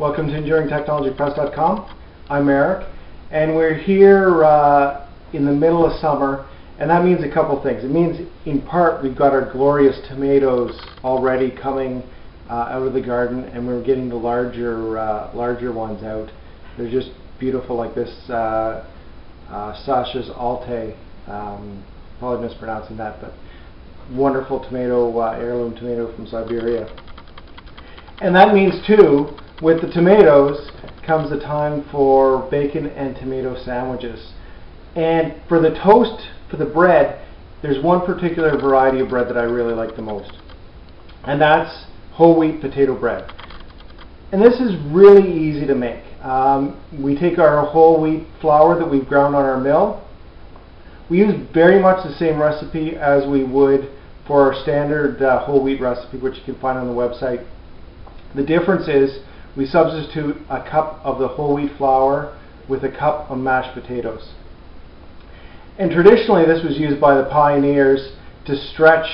Welcome to EnduringTechnologyPress.com. I'm Eric, and we're here in the middle of summer, and that means a couple things. It means, in part, we've got our glorious tomatoes already coming out of the garden, and we're getting the larger ones out. They're just beautiful, like this Sasha's Alte. Probably mispronouncing that, but wonderful tomato, heirloom tomato from Siberia. And that means too, with the tomatoes comes the time for bacon and tomato sandwiches. And for the toast, for the bread, there's one particular variety of bread that I really like the most, and that's whole wheat potato bread. And this is really easy to make. We take our whole wheat flour that we've ground on our mill. We use very much the same recipe as we would for our standard whole wheat recipe, which you can find on the website. The difference is we substitute a cup of the whole wheat flour with a cup of mashed potatoes. And traditionally this was used by the pioneers to stretch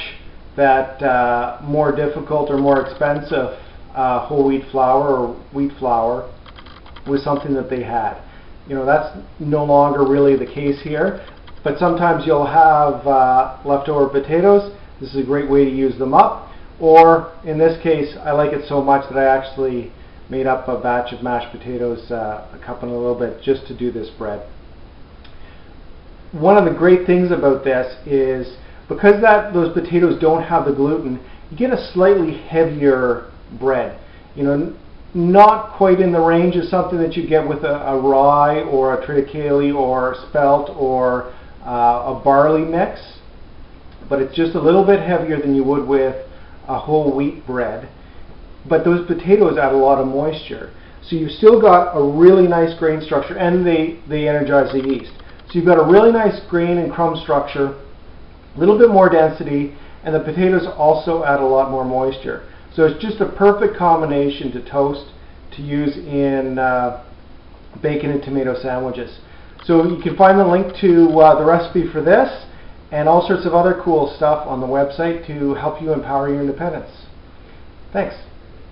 that more difficult or more expensive whole wheat flour or wheat flour with something that they had. You know, that's no longer really the case here, but sometimes you'll have leftover potatoes. This is a great way to use them up. Or in this case, I like it so much that I actually made up a batch of mashed potatoes, a cup and a little bit, just to do this bread. One of the great things about this is because those potatoes don't have the gluten, you get a slightly heavier bread. You know, not quite in the range of something that you get with a rye or a triticale or a spelt or a barley mix, but it's just a little bit heavier than you would with a whole wheat bread. But those potatoes add a lot of moisture, so you've still got a really nice grain structure, and they energize the yeast. So you've got a really nice grain and crumb structure, a little bit more density, and the potatoes also add a lot more moisture. So it's just a perfect combination to toast, to use in bacon and tomato sandwiches. So you can find the link to the recipe for this and all sorts of other cool stuff on the website to help you empower your independence. Thanks.